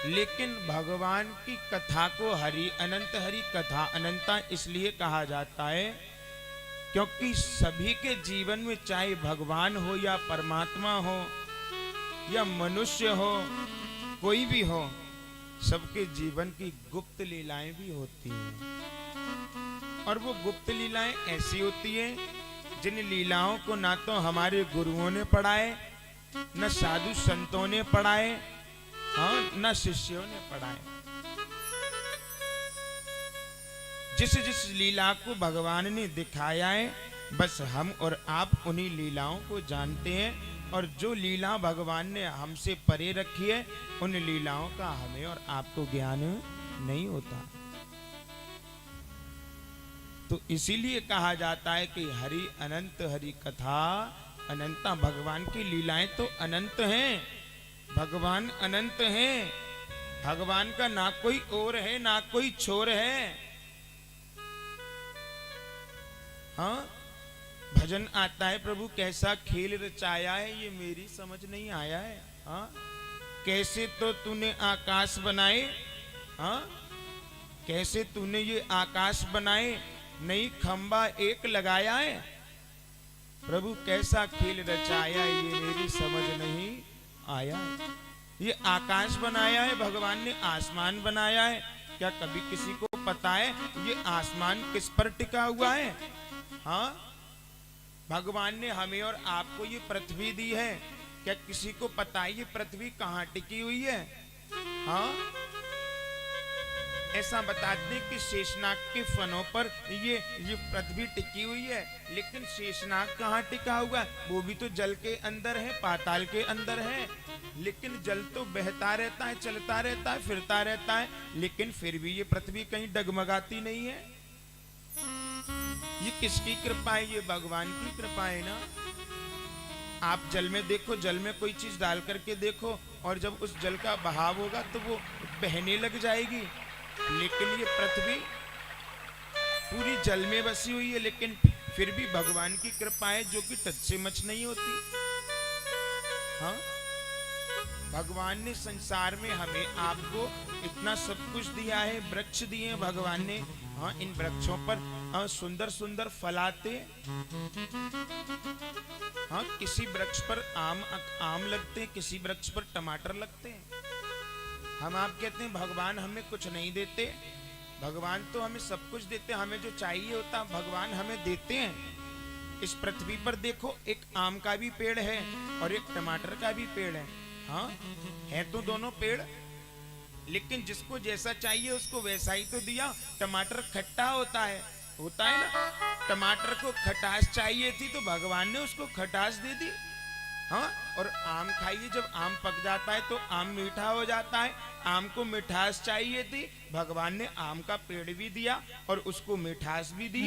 लेकिन भगवान की कथा को हरि कथा अनंता इसलिए कहा जाता है क्योंकि सभी के जीवन में चाहे भगवान हो या परमात्मा हो या मनुष्य हो, कोई भी हो, सबके जीवन की गुप्त लीलाएं भी होती हैं। और वो गुप्त लीलाएं ऐसी होती हैं जिन लीलाओं को ना तो हमारे गुरुओं ने पढ़ाए, न साधु संतों ने पढ़ाए, हाँ, न शिष्यों ने पढ़ाए। जिस जिस लीला को भगवान ने दिखाया है, बस हम और आप उन्हीं लीलाओं को जानते हैं। और जो लीला भगवान ने हमसे परे रखी है, उन लीलाओं का हमें और आपको ज्ञान नहीं होता। तो इसीलिए कहा जाता है कि हरि अनंत हरि कथा अनंता। भगवान की लीलाएं तो अनंत हैं, भगवान अनंत हैं। भगवान का ना कोई ओर है ना कोई छोर है। हाँ, भजन आता है, प्रभु कैसा खेल रचाया है, ये मेरी समझ नहीं आया है। हाँ, कैसे तो तूने आकाश बनाए, हाँ, कैसे तूने ये आकाश बनाए, नहीं खंबा एक लगाया है। प्रभु कैसा खेल रचाया है, ये मेरी समझ नहीं आया है। ये आकाश बनाया है भगवान ने, आसमान बनाया है। क्या कभी किसी को पता है ये आसमान किस पर टिका हुआ है? हाँ, भगवान ने हमें और आपको ये पृथ्वी दी है। क्या किसी को पता है ये पृथ्वी कहाँ टिकी हुई है? हाँ, ऐसा बताते हैं कि शेषनाग के फनों पर ये पृथ्वी टिकी हुई है। लेकिन शेषनाग कहाँ टिका हुआ है? वो भी तो जल के अंदर है, पाताल के अंदर है। लेकिन जल तो बहता रहता है, चलता रहता है, फिरता रहता है, लेकिन फिर भी ये पृथ्वी कहीं डगमगाती नहीं है। ये किसकी कृपा है? ये भगवान की कृपा है ना। आप जल में देखो, जल में कोई चीज डाल करके देखो, और जब उस जल का बहाव होगा तो वो बहने लग जाएगी। लेकिन ये पृथ्वी पूरी जल में बसी हुई है, लेकिन फिर भी भगवान की कृपा है जो कि टच से मच नहीं होती। हाँ, भगवान ने संसार में हमें आपको इतना सब कुछ दिया है, वृक्ष दिए हैं भगवान ने। हाँ, इन वृक्षों पर सुंदर सुंदर फल आते। हाँ, किसी वृक्ष पर आम लगते हैं, किसी वृक्ष पर टमाटर लगते हैं। हम आप कहते हैं भगवान हमें कुछ नहीं देते। भगवान तो हमें सब कुछ देते, हमें जो चाहिए होता भगवान हमें देते हैं। इस पृथ्वी पर देखो, एक आम का भी पेड़ है और एक टमाटर का भी पेड़ है। हाँ, है तो दोनों पेड़, लेकिन जिसको जैसा चाहिए उसको वैसा ही तो दिया। टमाटर खट्टा होता है ना। टमाटर को खटास चाहिए थी तो भगवान ने उसको खटास दे दी। हाँ, और आम खाइए, जब आम पक जाता है तो आम मीठा हो जाता है। आम को मिठास चाहिए थी, भगवान ने आम का पेड़ भी दिया और उसको मिठास भी दी।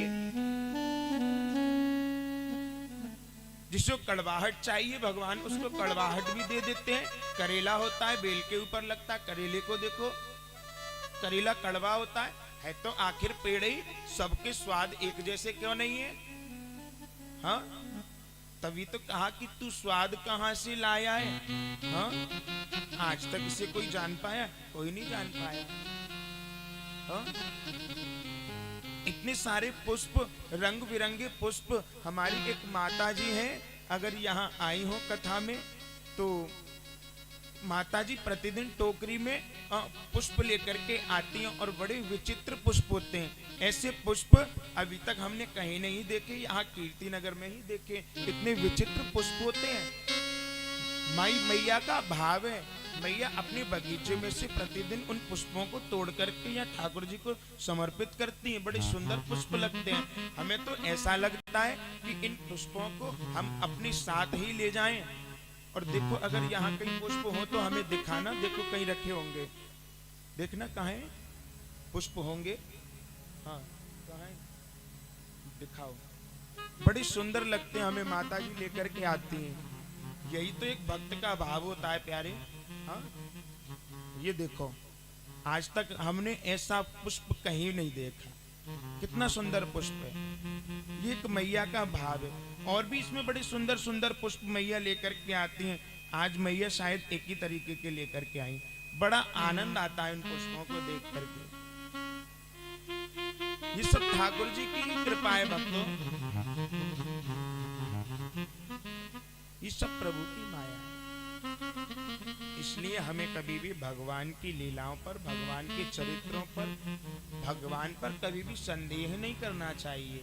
जिसको कड़वाहट चाहिए भगवान उसको कड़वाहट भी दे देते हैं। करेला होता है, बेल के ऊपर लगता है, करेले को देखो, करेला कड़वा होता है तो आखिर पेड़ ही, सबके स्वाद एक जैसे क्यों नहीं है? हाँ, तभी तो कहा कि तू स्वाद कहां से लाया है। हाँ, आज तक इसे कोई जान पाया? कोई नहीं जान पाया। हाँ, इतने सारे पुष्प, रंग बिरंगे पुष्प। हमारी एक माता जी हैं, अगर यहाँ आई हो कथा में तो माता जी प्रतिदिन टोकरी में पुष्प लेकर के आती हैं और बड़े विचित्र पुष्प होते हैं। ऐसे पुष्प अभी तक हमने कहीं नहीं देखे, यहाँ कीर्ति नगर में ही देखे। इतने विचित्र पुष्प होते हैं। माई मैया का भाव है, मैया अपने बगीचे में से प्रतिदिन उन पुष्पों को तोड़ करके या ठाकुर जी को समर्पित करती हैं। बड़े सुंदर पुष्प लगते हैं। हमें तो ऐसा लगता है कि इन पुष्पों को हम अपने साथ ही ले जाएं। और देखो, अगर यहाँ कहीं पुष्प हो तो हमें दिखाना, देखो कहीं रखे होंगे, देखना कहाँ है पुष्प होंगे। हाँ, कहाँ है, दिखाओ। बड़ी सुंदर लगते हैं, हमें माता जी लेकर के आती हैं। यही तो एक भक्त का भाव होता है प्यारे। हाँ, ये देखो, आज तक हमने ऐसा पुष्प कहीं नहीं देखा। कितना सुंदर पुष्प है, ये एक मैया का भाव है। और भी इसमें बड़े सुंदर सुंदर पुष्प मैया लेकर के आती हैं। आज मैया शायद एक ही तरीके के लेकर के आई। बड़ा आनंद आता है उन पुष्पों को देख करके। ये सब ठाकुर जी की कृपा है भक्तों, ये सब प्रभु की माया है। इसलिए हमें कभी भी भगवान की लीलाओं पर, भगवान के चरित्रों पर, भगवान पर कभी भी संदेह नहीं करना चाहिए।